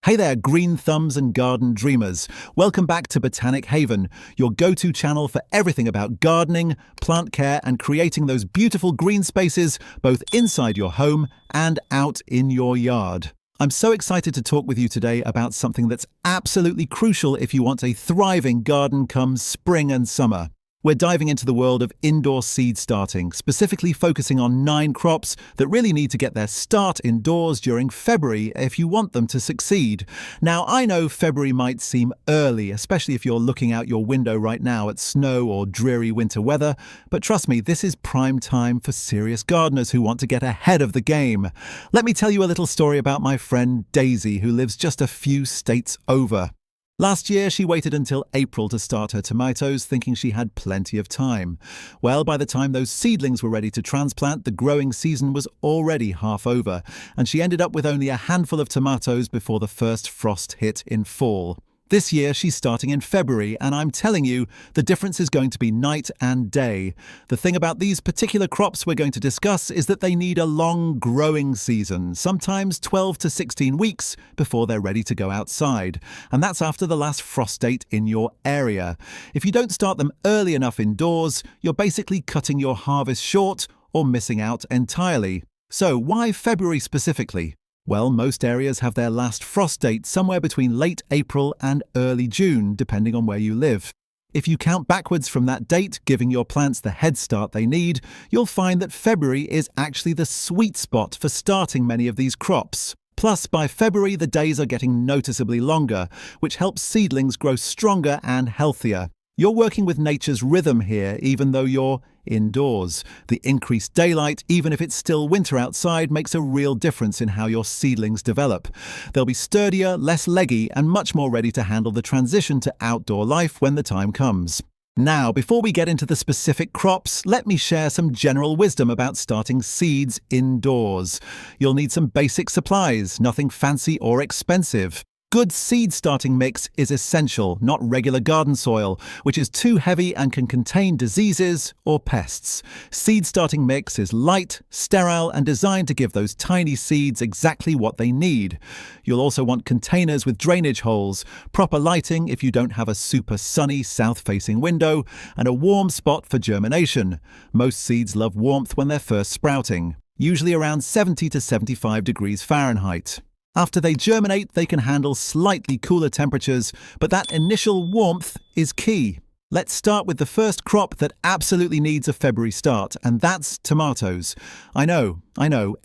Hey there, green thumbs and garden dreamers. Welcome back to Botanic Haven, your go-to channel for everything about gardening, plant care, and creating those beautiful green spaces both inside your home and out in your yard. I'm so excited to talk with you today about something that's absolutely crucial if you want a thriving garden come spring and summer. We're diving into the world of indoor seed starting, specifically focusing on 9 crops that really need to get their start indoors during February if you want them to succeed. Now, I know February might seem early, especially if you're looking out your window right now at snow or dreary winter weather, but trust me, this is prime time for serious gardeners who want to get ahead of the game. Let me tell you a little story about my friend Daisy, who lives just a few states over. Last year, she waited until April to start her tomatoes, thinking she had plenty of time. Well, by the time those seedlings were ready to transplant, the growing season was already half over, and she ended up with only a handful of tomatoes before the first frost hit in fall. This year, she's starting in February, and I'm telling you, the difference is going to be night and day. The thing about these particular crops we're going to discuss is that they need a long growing season, sometimes 12 to 16 weeks before they're ready to go outside. And that's after the last frost date in your area. If you don't start them early enough indoors, you're basically cutting your harvest short or missing out entirely. So why February specifically? Well, most areas have their last frost date somewhere between late April and early June, depending on where you live. If you count backwards from that date, giving your plants the head start they need, you'll find that February is actually the sweet spot for starting many of these crops. Plus, by February, the days are getting noticeably longer, which helps seedlings grow stronger and healthier. You're working with nature's rhythm here, even though you're indoors. The increased daylight, even if it's still winter outside, makes a real difference in how your seedlings develop. They'll be sturdier, less leggy, and much more ready to handle the transition to outdoor life when the time comes. Now, before we get into the specific crops, let me share some general wisdom about starting seeds indoors. You'll need some basic supplies, nothing fancy or expensive. Good seed starting mix is essential, not regular garden soil, which is too heavy and can contain diseases or pests. Seed starting mix is light, sterile, and designed to give those tiny seeds exactly what they need. You'll also want containers with drainage holes, proper lighting if you don't have a super sunny south-facing window, and a warm spot for germination. Most seeds love warmth when they're first sprouting, usually around 70 to 75 degrees Fahrenheit. After they germinate, they can handle slightly cooler temperatures, but that initial warmth is key. Let's start with the first crop that absolutely needs a February start, and that's tomatoes. I know,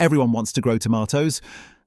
everyone wants to grow tomatoes,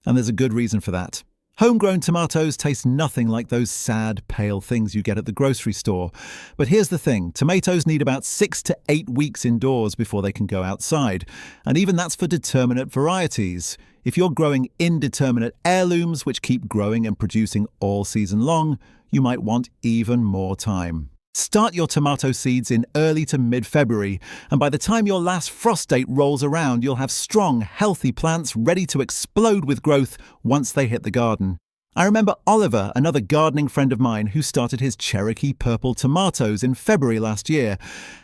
and there's a good reason for that. Homegrown tomatoes taste nothing like those sad, pale things you get at the grocery store. But here's the thing, tomatoes need about 6 to 8 weeks indoors before they can go outside, and even that's for determinate varieties. If you're growing indeterminate heirlooms which keep growing and producing all season long, you might want even more time. Start your tomato seeds in early to mid-February, and by the time your last frost date rolls around, you'll have strong, healthy plants ready to explode with growth once they hit the garden. I remember Oliver, another gardening friend of mine, who started his Cherokee purple tomatoes in February last year,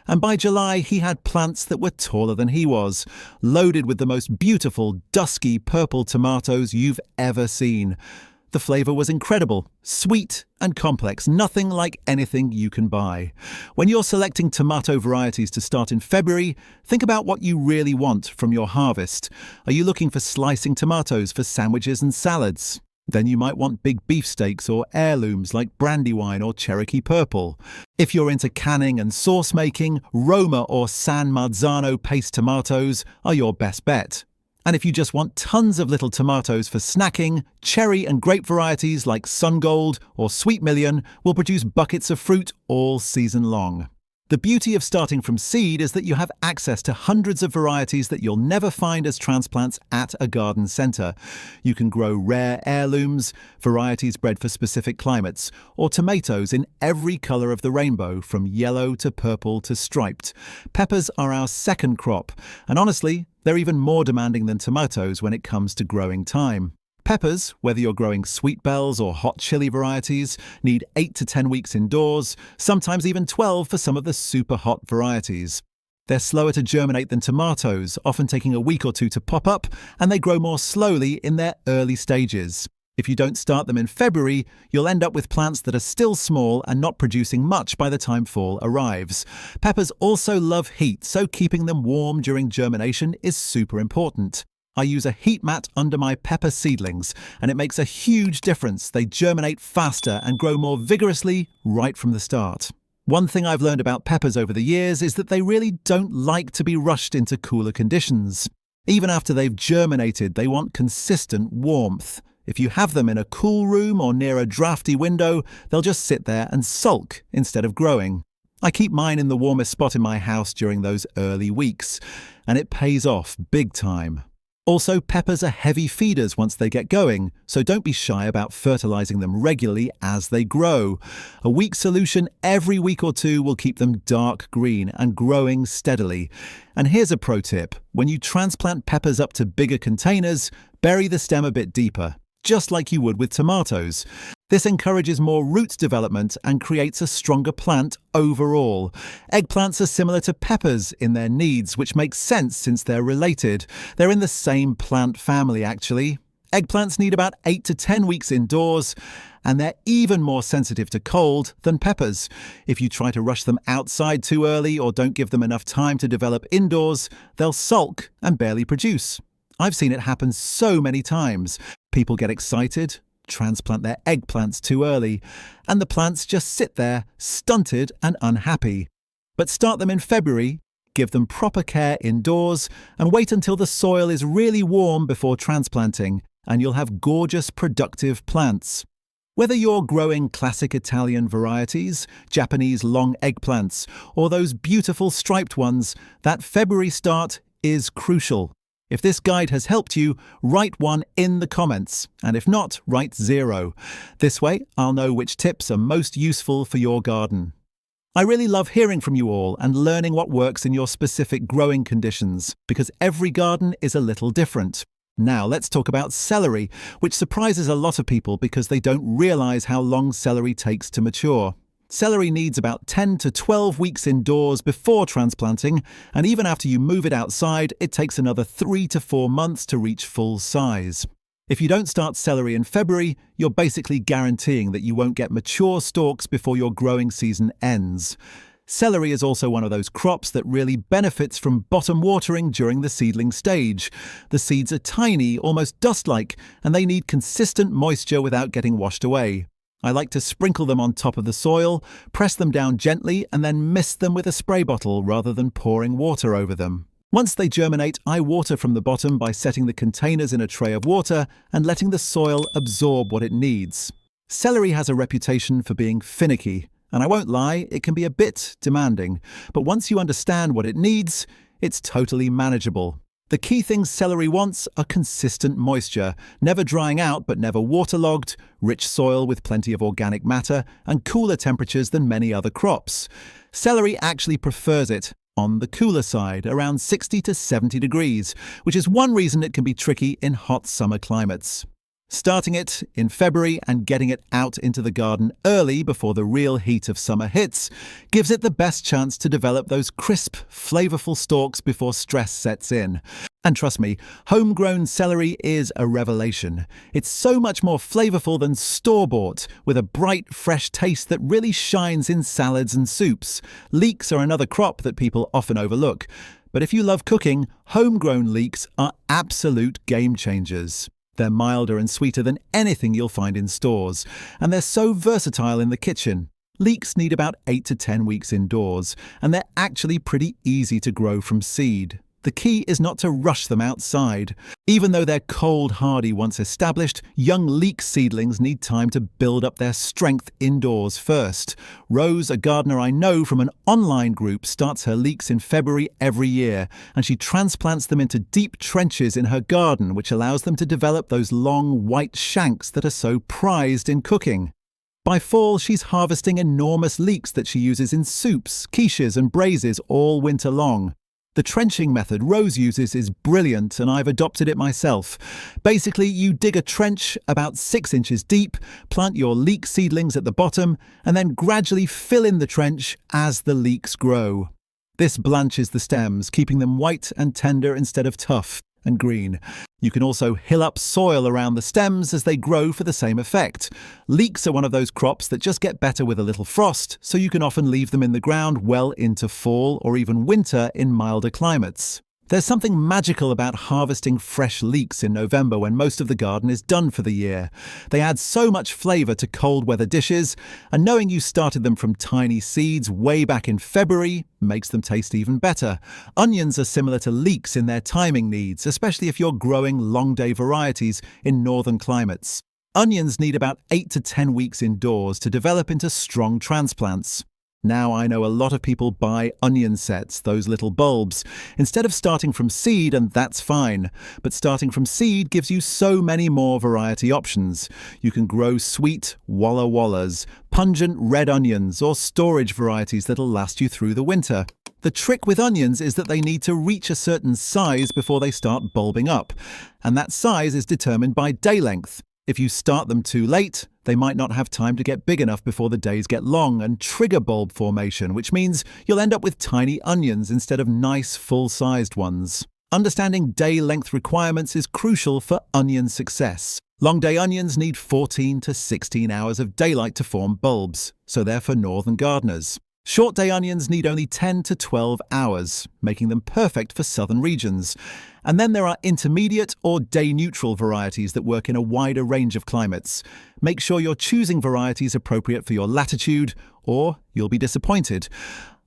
and by July he had plants that were taller than he was, loaded with the most beautiful, dusky purple tomatoes you've ever seen. The flavour was incredible, sweet and complex, nothing like anything you can buy. When you're selecting tomato varieties to start in February, think about what you really want from your harvest. Are you looking for slicing tomatoes for sandwiches and salads? Then you might want big beefsteaks or heirlooms like Brandywine or Cherokee Purple. If you're into canning and sauce making, Roma or San Marzano paste tomatoes are your best bet. And if you just want tons of little tomatoes for snacking, cherry and grape varieties like Sun Gold or Sweet Million will produce buckets of fruit all season long. The beauty of starting from seed is that you have access to hundreds of varieties that you'll never find as transplants at a garden centre. You can grow rare heirlooms, varieties bred for specific climates, or tomatoes in every colour of the rainbow, from yellow to purple to striped. Peppers are our second crop, and honestly, they're even more demanding than tomatoes when it comes to growing time. Peppers, whether you're growing sweet bells or hot chili varieties, need 8 to 10 weeks indoors, sometimes even 12 for some of the super hot varieties. They're slower to germinate than tomatoes, often taking a week or two to pop up, and they grow more slowly in their early stages. If you don't start them in February, you'll end up with plants that are still small and not producing much by the time fall arrives. Peppers also love heat, so keeping them warm during germination is super important. I use a heat mat under my pepper seedlings, and it makes a huge difference. They germinate faster and grow more vigorously right from the start. One thing I've learned about peppers over the years is that they really don't like to be rushed into cooler conditions. Even after they've germinated, they want consistent warmth. If you have them in a cool room or near a drafty window, they'll just sit there and sulk instead of growing. I keep mine in the warmest spot in my house during those early weeks, and it pays off big time. Also, peppers are heavy feeders once they get going, so don't be shy about fertilizing them regularly as they grow. A weak solution every week or two will keep them dark green and growing steadily. And here's a pro tip. When you transplant peppers up to bigger containers, bury the stem a bit deeper, just like you would with tomatoes. This encourages more root development and creates a stronger plant overall. Eggplants are similar to peppers in their needs, which makes sense since they're related. They're in the same plant family, actually. Eggplants need about 8 to 10 weeks indoors, and they're even more sensitive to cold than peppers. If you try to rush them outside too early or don't give them enough time to develop indoors, they'll sulk and barely produce. I've seen it happen so many times. People get excited, transplant their eggplants too early, and the plants just sit there, stunted and unhappy. But start them in February, give them proper care indoors, and wait until the soil is really warm before transplanting, and you'll have gorgeous, productive plants. Whether you're growing classic Italian varieties, Japanese long eggplants, or those beautiful striped ones, that February start is crucial. If this guide has helped you, write 1 in the comments, and if not, write 0. This way, I'll know which tips are most useful for your garden. I really love hearing from you all and learning what works in your specific growing conditions, because every garden is a little different. Now let's talk about celery, which surprises a lot of people because they don't realize how long celery takes to mature. Celery needs about 10 to 12 weeks indoors before transplanting, and even after you move it outside, it takes another 3 to 4 months to reach full size. If you don't start celery in February, you're basically guaranteeing that you won't get mature stalks before your growing season ends. Celery is also one of those crops that really benefits from bottom watering during the seedling stage. The seeds are tiny, almost dust-like, and they need consistent moisture without getting washed away. I like to sprinkle them on top of the soil, press them down gently, and then mist them with a spray bottle rather than pouring water over them. Once they germinate, I water from the bottom by setting the containers in a tray of water and letting the soil absorb what it needs. Celery has a reputation for being finicky, and I won't lie, it can be a bit demanding. But once you understand what it needs, it's totally manageable. The key things celery wants are consistent moisture, never drying out but never waterlogged, rich soil with plenty of organic matter, and cooler temperatures than many other crops. Celery actually prefers it on the cooler side, around 60 to 70 degrees, which is one reason it can be tricky in hot summer climates. Starting it in February and getting it out into the garden early before the real heat of summer hits gives it the best chance to develop those crisp, flavorful stalks before stress sets in. And trust me, homegrown celery is a revelation. It's so much more flavorful than store-bought, with a bright, fresh taste that really shines in salads and soups. Leeks are another crop that people often overlook. But if you love cooking, homegrown leeks are absolute game changers. They're milder and sweeter than anything you'll find in stores, and they're so versatile in the kitchen. Leeks need about 8 to 10 weeks indoors, and they're actually pretty easy to grow from seed. The key is not to rush them outside. Even though they're cold hardy once established, young leek seedlings need time to build up their strength indoors first. Rose, a gardener I know from an online group, starts her leeks in February every year, and she transplants them into deep trenches in her garden, which allows them to develop those long white shanks that are so prized in cooking. By fall, she's harvesting enormous leeks that she uses in soups, quiches and braises all winter long. The trenching method Rose uses is brilliant, and I've adopted it myself. Basically, you dig a trench about 6 inches deep, plant your leek seedlings at the bottom, and then gradually fill in the trench as the leeks grow. This blanches the stems, keeping them white and tender instead of tough, and green. You can also hill up soil around the stems as they grow for the same effect. Leeks are one of those crops that just get better with a little frost, so you can often leave them in the ground well into fall or even winter in milder climates. There's something magical about harvesting fresh leeks in November when most of the garden is done for the year. They add so much flavour to cold weather dishes, and knowing you started them from tiny seeds way back in February makes them taste even better. Onions are similar to leeks in their timing needs, especially if you're growing long day varieties in northern climates. Onions need about 8 to 10 weeks indoors to develop into strong transplants. Now I know a lot of people buy onion sets, those little bulbs, instead of starting from seed, and that's fine. But starting from seed gives you so many more variety options. You can grow sweet Walla Wallas, pungent red onions, or storage varieties that'll last you through the winter. The trick with onions is that they need to reach a certain size before they start bulbing up, and that size is determined by day length. If you start them too late, they might not have time to get big enough before the days get long and trigger bulb formation, which means you'll end up with tiny onions instead of nice, full-sized ones. Understanding day length requirements is crucial for onion success. Long day onions need 14 to 16 hours of daylight to form bulbs, so they're for northern gardeners. Short day onions need only 10 to 12 hours, making them perfect for southern regions. And then there are intermediate or day-neutral varieties that work in a wider range of climates. Make sure you're choosing varieties appropriate for your latitude, or you'll be disappointed.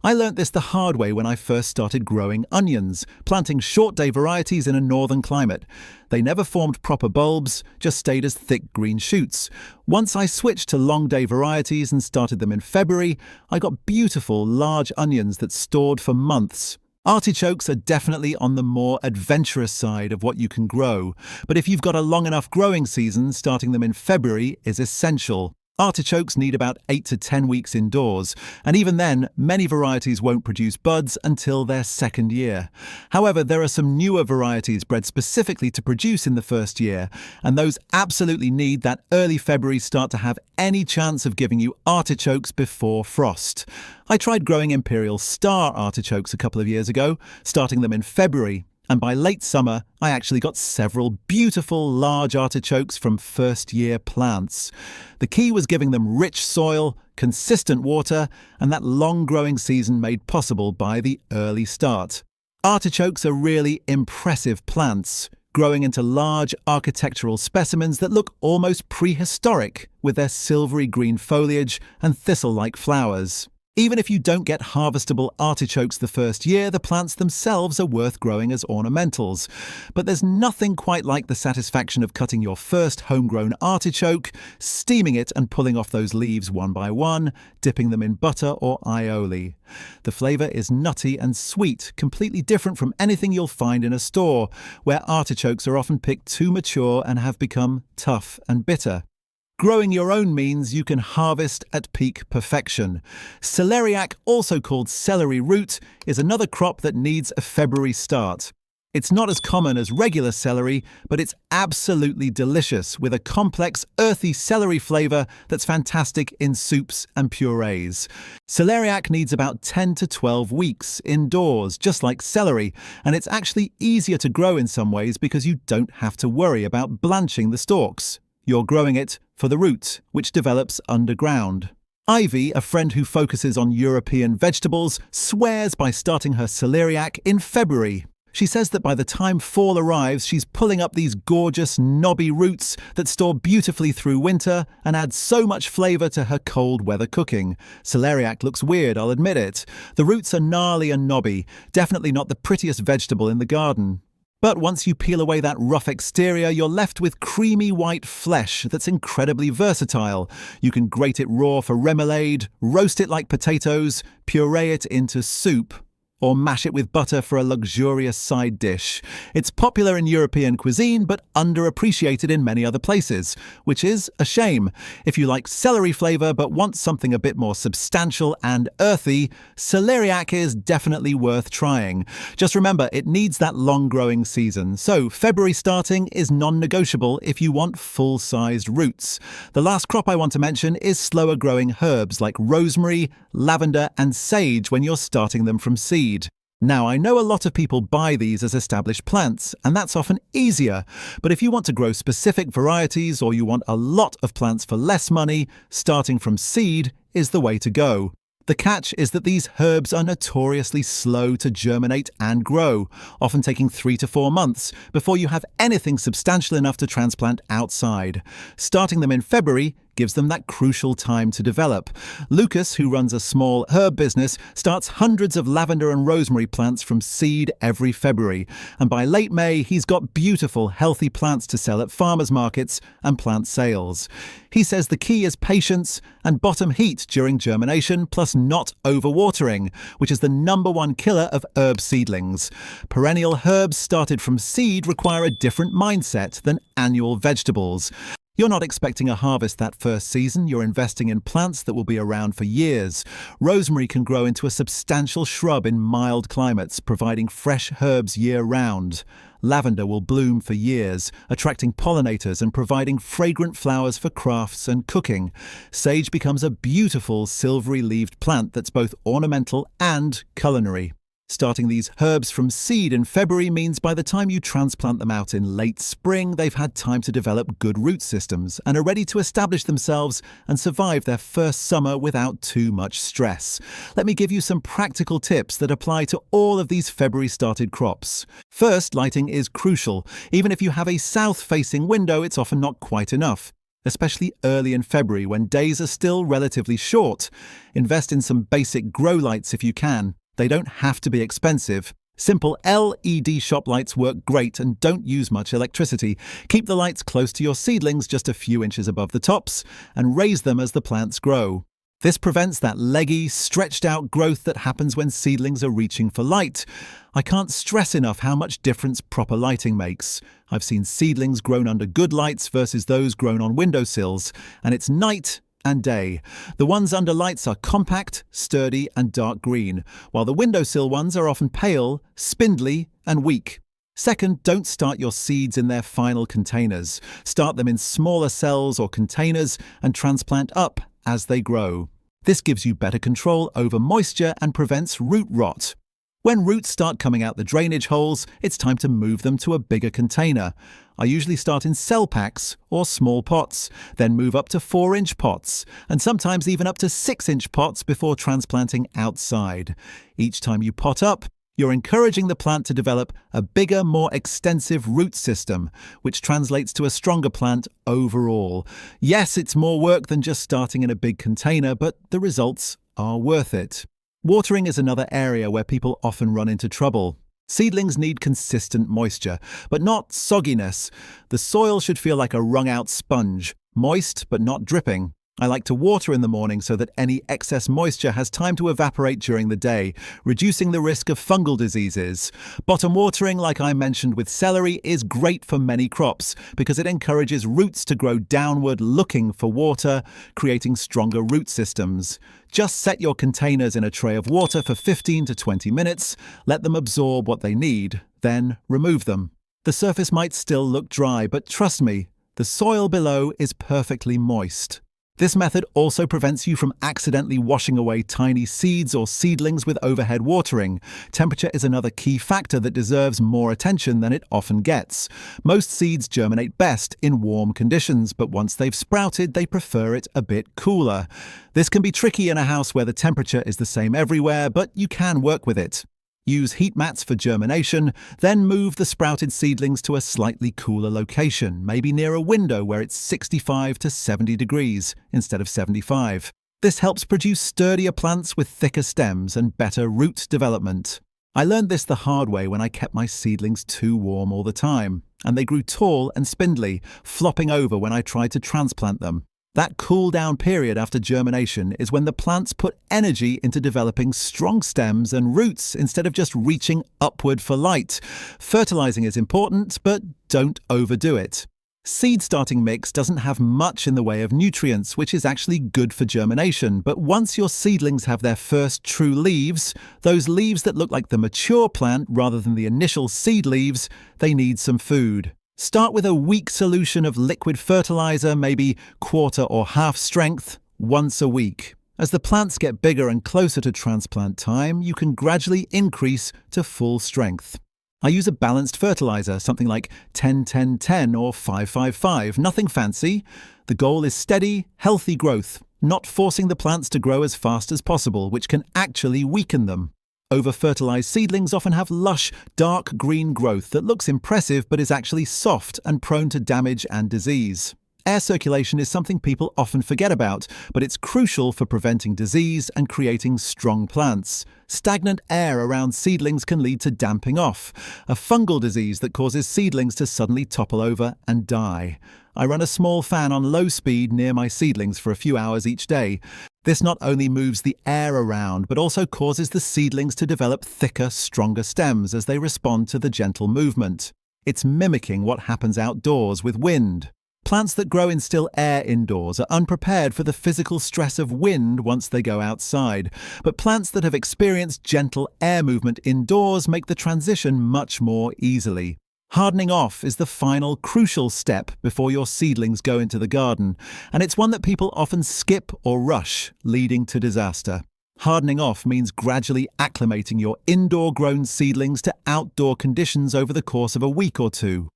I learnt this the hard way when I first started growing onions, planting short-day varieties in a northern climate. They never formed proper bulbs, just stayed as thick green shoots. Once I switched to long-day varieties and started them in February, I got beautiful, large onions that stored for months. Artichokes are definitely on the more adventurous side of what you can grow, but if you've got a long enough growing season, starting them in February is essential. Artichokes need about 8 to 10 weeks indoors, and even then, many varieties won't produce buds until their second year. However, there are some newer varieties bred specifically to produce in the first year, and those absolutely need that early February start to have any chance of giving you artichokes before frost. I tried growing Imperial Star artichokes a couple of years ago, starting them in February. And by late summer, I actually got several beautiful large artichokes from first-year plants. The key was giving them rich soil, consistent water, and that long-growing season made possible by the early start. Artichokes are really impressive plants, growing into large architectural specimens that look almost prehistoric with their silvery green foliage and thistle-like flowers. Even if you don't get harvestable artichokes the first year, the plants themselves are worth growing as ornamentals. But there's nothing quite like the satisfaction of cutting your first homegrown artichoke, steaming it and pulling off those leaves one by one, dipping them in butter or aioli. The flavour is nutty and sweet, completely different from anything you'll find in a store, where artichokes are often picked too mature and have become tough and bitter. Growing your own means you can harvest at peak perfection. Celeriac, also called celery root, is another crop that needs a February start. It's not as common as regular celery, but it's absolutely delicious with a complex, earthy celery flavour that's fantastic in soups and purees. Celeriac needs about 10 to 12 weeks indoors, just like celery, and it's actually easier to grow in some ways because you don't have to worry about blanching the stalks. You're growing it for the root, which develops underground. Ivy, a friend who focuses on European vegetables, swears by starting her celeriac in February. She says that by the time fall arrives, she's pulling up these gorgeous, knobby roots that store beautifully through winter and add so much flavour to her cold weather cooking. Celeriac looks weird, I'll admit it. The roots are gnarly and knobby, definitely not the prettiest vegetable in the garden. But once you peel away that rough exterior, you're left with creamy white flesh that's incredibly versatile. You can grate it raw for remoulade, roast it like potatoes, puree it into soup, or mash it with butter for a luxurious side dish. It's popular in European cuisine, but underappreciated in many other places, which is a shame. If you like celery flavour but want something a bit more substantial and earthy, celeriac is definitely worth trying. Just remember, it needs that long-growing season, so February starting is non-negotiable if you want full-sized roots. The last crop I want to mention is slower-growing herbs like rosemary, lavender and sage when you're starting them from seed. Now, I know a lot of people buy these as established plants, and that's often easier. But if you want to grow specific varieties or you want a lot of plants for less money, starting from seed is the way to go. The catch is that these herbs are notoriously slow to germinate and grow, often taking 3 to 4 months before you have anything substantial enough to transplant outside. Starting them in February gives them that crucial time to develop. Lucas, who runs a small herb business, starts hundreds of lavender and rosemary plants from seed every February, and by late May he's got beautiful, healthy plants to sell at farmers markets and plant sales. He says the key is patience and bottom heat during germination, plus not overwatering, which is the #1 killer of herb seedlings. Perennial herbs started from seed require a different mindset than annual vegetables. You're not expecting a harvest that first season, you're investing in plants that will be around for years. Rosemary can grow into a substantial shrub in mild climates, providing fresh herbs year-round. Lavender will bloom for years, attracting pollinators and providing fragrant flowers for crafts and cooking. Sage becomes a beautiful silvery-leaved plant that's both ornamental and culinary. Starting these herbs from seed in February means by the time you transplant them out in late spring, they've had time to develop good root systems and are ready to establish themselves and survive their first summer without too much stress. Let me give you some practical tips that apply to all of these February-started crops. First, lighting is crucial. Even if you have a south-facing window, it's often not quite enough, especially early in February when days are still relatively short. Invest in some basic grow lights if you can. They don't have to be expensive. Simple LED shop lights work great and don't use much electricity. Keep the lights close to your seedlings, just a few inches above the tops, and raise them as the plants grow. This prevents that leggy, stretched-out growth that happens when seedlings are reaching for light. I can't stress enough how much difference proper lighting makes. I've seen seedlings grown under good lights versus those grown on windowsills, and it's night and day. The ones under lights are compact, sturdy, and dark green, while the windowsill ones are often pale, spindly, and weak. Second, don't start your seeds in their final containers. Start them in smaller cells or containers and transplant up as they grow. This gives you better control over moisture and prevents root rot. When roots start coming out the drainage holes, it's time to move them to a bigger container. I usually start in cell packs or small pots, then move up to 4-inch pots, and sometimes even up to 6-inch pots before transplanting outside. Each time you pot up, you're encouraging the plant to develop a bigger, more extensive root system, which translates to a stronger plant overall. Yes, it's more work than just starting in a big container, but the results are worth it. Watering is another area where people often run into trouble. Seedlings need consistent moisture, but not sogginess. The soil should feel like a wrung-out sponge, moist but not dripping. I like to water in the morning so that any excess moisture has time to evaporate during the day, reducing the risk of fungal diseases. Bottom watering, like I mentioned with celery, is great for many crops because it encourages roots to grow downward looking for water, creating stronger root systems. Just set your containers in a tray of water for 15 to 20 minutes, let them absorb what they need, then remove them. The surface might still look dry, but trust me, the soil below is perfectly moist. This method also prevents you from accidentally washing away tiny seeds or seedlings with overhead watering. Temperature is another key factor that deserves more attention than it often gets. Most seeds germinate best in warm conditions, but once they've sprouted, they prefer it a bit cooler. This can be tricky in a house where the temperature is the same everywhere, but you can work with it. Use heat mats for germination, then move the sprouted seedlings to a slightly cooler location, maybe near a window where it's 65 to 70 degrees instead of 75. This helps produce sturdier plants with thicker stems and better root development. I learned this the hard way when I kept my seedlings too warm all the time, and they grew tall and spindly, flopping over when I tried to transplant them. That cool-down period after germination is when the plants put energy into developing strong stems and roots instead of just reaching upward for light. Fertilizing is important, but don't overdo it. Seed starting mix doesn't have much in the way of nutrients, which is actually good for germination. But once your seedlings have their first true leaves, those leaves that look like the mature plant rather than the initial seed leaves, they need some food. Start with a weak solution of liquid fertilizer, maybe quarter or half strength, once a week. As the plants get bigger and closer to transplant time, you can gradually increase to full strength. I use a balanced fertilizer, something like 10-10-10 or 5-5-5, nothing fancy. The goal is steady, healthy growth, not forcing the plants to grow as fast as possible, which can actually weaken them. Over-fertilized seedlings often have lush, dark green growth that looks impressive but is actually soft and prone to damage and disease. Air circulation is something people often forget about, but it's crucial for preventing disease and creating strong plants. Stagnant air around seedlings can lead to damping off, a fungal disease that causes seedlings to suddenly topple over and die. I run a small fan on low speed near my seedlings for a few hours each day. This not only moves the air around, but also causes the seedlings to develop thicker, stronger stems as they respond to the gentle movement. It's mimicking what happens outdoors with wind. Plants that grow in still air indoors are unprepared for the physical stress of wind once they go outside, but plants that have experienced gentle air movement indoors make the transition much more easily. Hardening off is the final crucial step before your seedlings go into the garden, and it's one that people often skip or rush, leading to disaster. Hardening off means gradually acclimating your indoor-grown seedlings to outdoor conditions over the course of a week or two.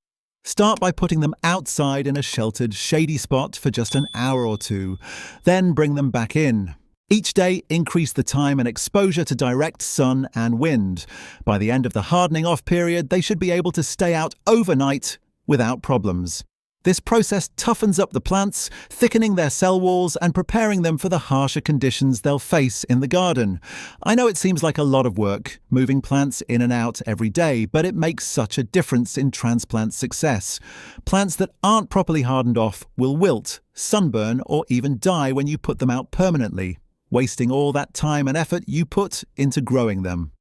Start by putting them outside in a sheltered, shady spot for just an hour or two, then bring them back in. Each day, increase the time and exposure to direct sun and wind. By the end of the hardening off period, they should be able to stay out overnight without problems. This process toughens up the plants, thickening their cell walls and preparing them for the harsher conditions they'll face in the garden. I know it seems like a lot of work, moving plants in and out every day, but it makes such a difference in transplant success. Plants that aren't properly hardened off will wilt, sunburn, or even die when you put them out permanently, wasting all that time and effort you put into growing them.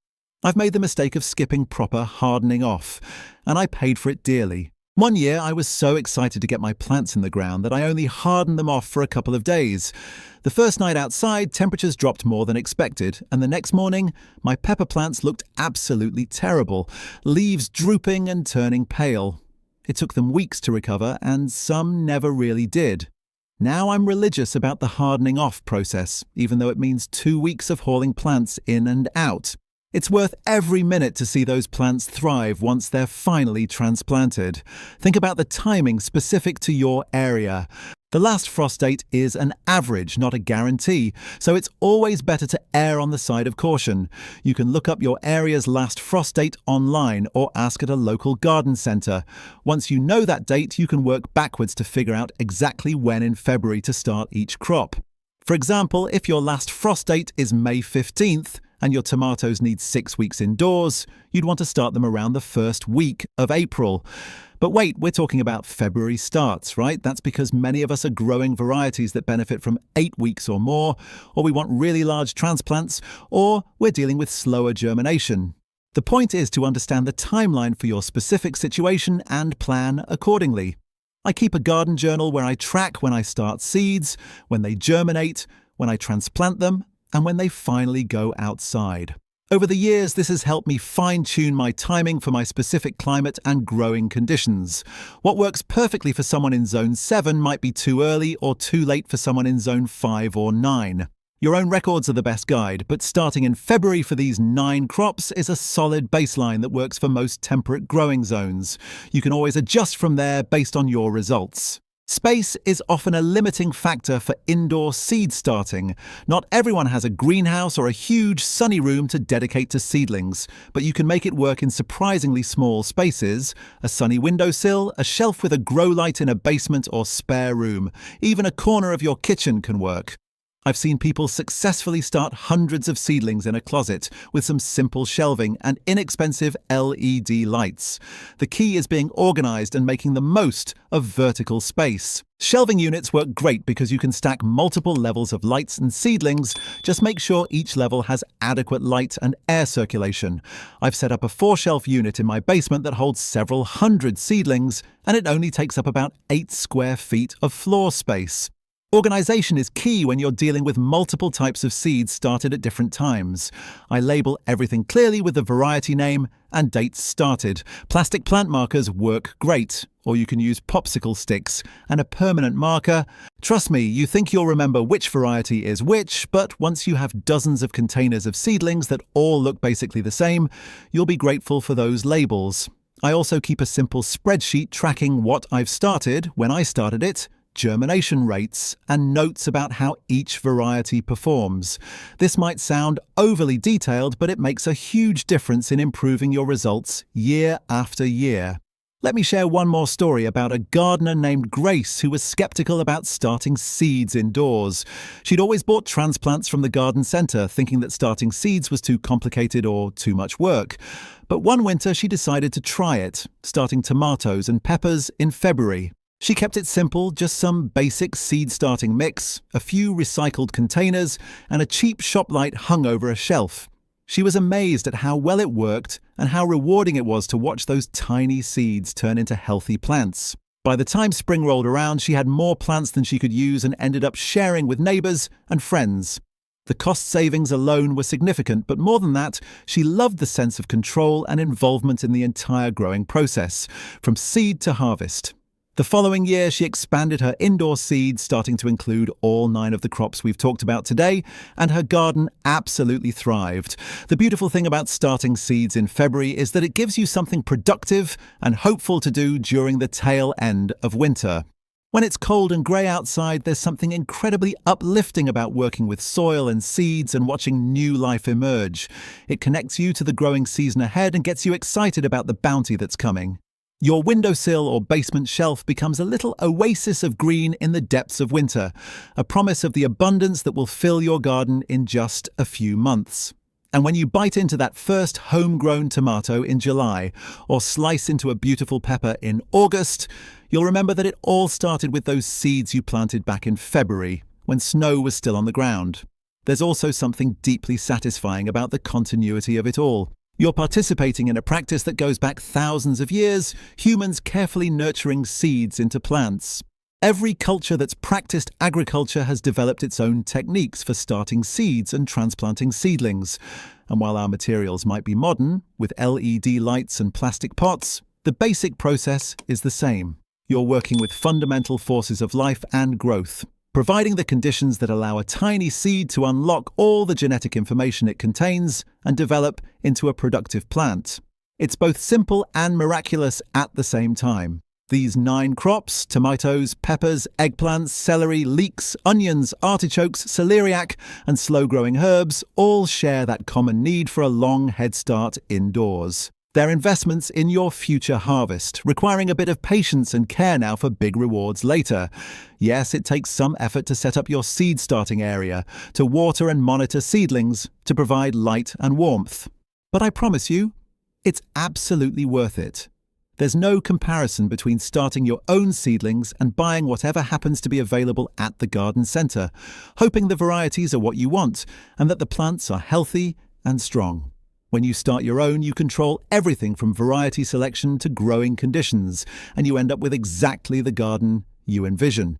I've made the mistake of skipping proper hardening off, and I paid for it dearly. One year, I was so excited to get my plants in the ground that I only hardened them off for a couple of days. The first night outside, temperatures dropped more than expected, and the next morning, my pepper plants looked absolutely terrible, leaves drooping and turning pale. It took them weeks to recover, and some never really did. Now I'm religious about the hardening off process, even though it means 2 weeks of hauling plants in and out. It's worth every minute to see those plants thrive once they're finally transplanted. Think about the timing specific to your area. The last frost date is an average, not a guarantee, so it's always better to err on the side of caution. You can look up your area's last frost date online or ask at a local garden centre. Once you know that date, you can work backwards to figure out exactly when in February to start each crop. For example, if your last frost date is May 15th, and your tomatoes need 6 weeks indoors, you'd want to start them around the first week of April. But wait, we're talking about February starts, right? That's because many of us are growing varieties that benefit from 8 weeks or more, or we want really large transplants, or we're dealing with slower germination. The point is to understand the timeline for your specific situation and plan accordingly. I keep a garden journal where I track when I start seeds, when they germinate, when I transplant them, and when they finally go outside. Over the years, this has helped me fine-tune my timing for my specific climate and growing conditions. What works perfectly for someone in Zone 7 might be too early or too late for someone in Zone 5 or 9. Your own records are the best guide, but starting in February for these 9 crops is a solid baseline that works for most temperate growing zones. You can always adjust from there based on your results. Space is often a limiting factor for indoor seed starting. Not everyone has a greenhouse or a huge sunny room to dedicate to seedlings, but you can make it work in surprisingly small spaces. A sunny windowsill, a shelf with a grow light in a basement or spare room. Even a corner of your kitchen can work. I've seen people successfully start hundreds of seedlings in a closet with some simple shelving and inexpensive LED lights. The key is being organized and making the most of vertical space. Shelving units work great because you can stack multiple levels of lights and seedlings. Just make sure each level has adequate light and air circulation. I've set up a 4-shelf unit in my basement that holds several hundred seedlings, and it only takes up about 8 square feet of floor space. Organization is key when you're dealing with multiple types of seeds started at different times. I label everything clearly with the variety name and dates started. Plastic plant markers work great, or you can use popsicle sticks and a permanent marker. Trust me, you think you'll remember which variety is which, but once you have dozens of containers of seedlings that all look basically the same, you'll be grateful for those labels. I also keep a simple spreadsheet tracking what I've started, when I started it, germination rates, and notes about how each variety performs. This might sound overly detailed, but it makes a huge difference in improving your results year after year. Let me share one more story about a gardener named Grace who was skeptical about starting seeds indoors. She'd always bought transplants from the garden centre, thinking that starting seeds was too complicated or too much work. But one winter she decided to try it, starting tomatoes and peppers in February. She kept it simple, just some basic seed starting mix, a few recycled containers, and a cheap shop light hung over a shelf. She was amazed at how well it worked and how rewarding it was to watch those tiny seeds turn into healthy plants. By the time spring rolled around, she had more plants than she could use and ended up sharing with neighbors and friends. The cost savings alone were significant, but more than that, she loved the sense of control and involvement in the entire growing process, from seed to harvest. The following year, she expanded her indoor seeds, starting to include all 9 of the crops we've talked about today, and her garden absolutely thrived. The beautiful thing about starting seeds in February is that it gives you something productive and hopeful to do during the tail end of winter. When it's cold and grey outside, there's something incredibly uplifting about working with soil and seeds and watching new life emerge. It connects you to the growing season ahead and gets you excited about the bounty that's coming. Your windowsill or basement shelf becomes a little oasis of green in the depths of winter, a promise of the abundance that will fill your garden in just a few months. And when you bite into that first homegrown tomato in July, or slice into a beautiful pepper in August, you'll remember that it all started with those seeds you planted back in February, when snow was still on the ground. There's also something deeply satisfying about the continuity of it all. You're participating in a practice that goes back thousands of years, humans carefully nurturing seeds into plants. Every culture that's practiced agriculture has developed its own techniques for starting seeds and transplanting seedlings. And while our materials might be modern, with LED lights and plastic pots, the basic process is the same. You're working with fundamental forces of life and growth, providing the conditions that allow a tiny seed to unlock all the genetic information it contains and develop into a productive plant. It's both simple and miraculous at the same time. These 9 crops, tomatoes, peppers, eggplants, celery, leeks, onions, artichokes, celeriac, and slow-growing herbs, all share that common need for a long head start indoors. They're investments in your future harvest, requiring a bit of patience and care now for big rewards later. Yes, it takes some effort to set up your seed starting area, to water and monitor seedlings, to provide light and warmth. But I promise you, it's absolutely worth it. There's no comparison between starting your own seedlings and buying whatever happens to be available at the garden centre, hoping the varieties are what you want and that the plants are healthy and strong. When you start your own, you control everything from variety selection to growing conditions, and you end up with exactly the garden you envision.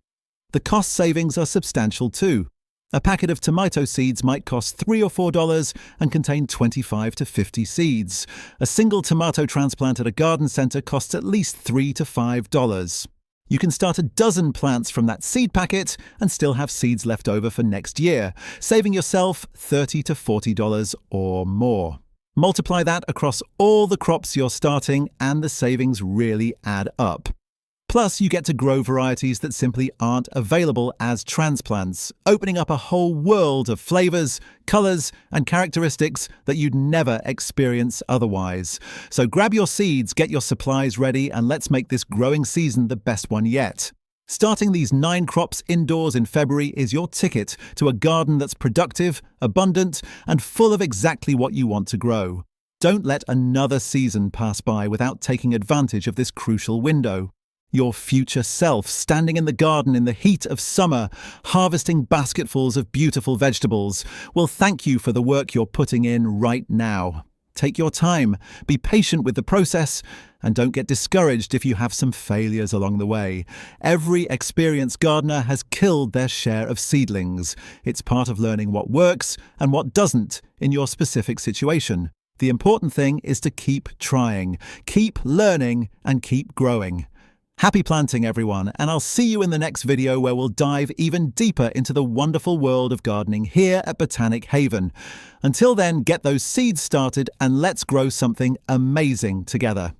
The cost savings are substantial too. A packet of tomato seeds might cost $3 or $4 and contain 25 to 50 seeds. A single tomato transplant at a garden centre costs at least $3 to $5. You can start a dozen plants from that seed packet and still have seeds left over for next year, saving yourself $30 to $40 or more. Multiply that across all the crops you're starting and the savings really add up. Plus, you get to grow varieties that simply aren't available as transplants, opening up a whole world of flavors, colors, and characteristics that you'd never experience otherwise. So grab your seeds, get your supplies ready, and let's make this growing season the best one yet. Starting these 9 crops indoors in February is your ticket to a garden that's productive, abundant, and full of exactly what you want to grow. Don't let another season pass by without taking advantage of this crucial window. Your future self standing in the garden in the heat of summer, harvesting basketfuls of beautiful vegetables, will thank you for the work you're putting in right now. Take your time, be patient with the process, and don't get discouraged if you have some failures along the way. Every experienced gardener has killed their share of seedlings. It's part of learning what works and what doesn't in your specific situation. The important thing is to keep trying, keep learning, and keep growing. Happy planting, everyone, and I'll see you in the next video where we'll dive even deeper into the wonderful world of gardening here at Botanic Haven. Until then, get those seeds started and let's grow something amazing together.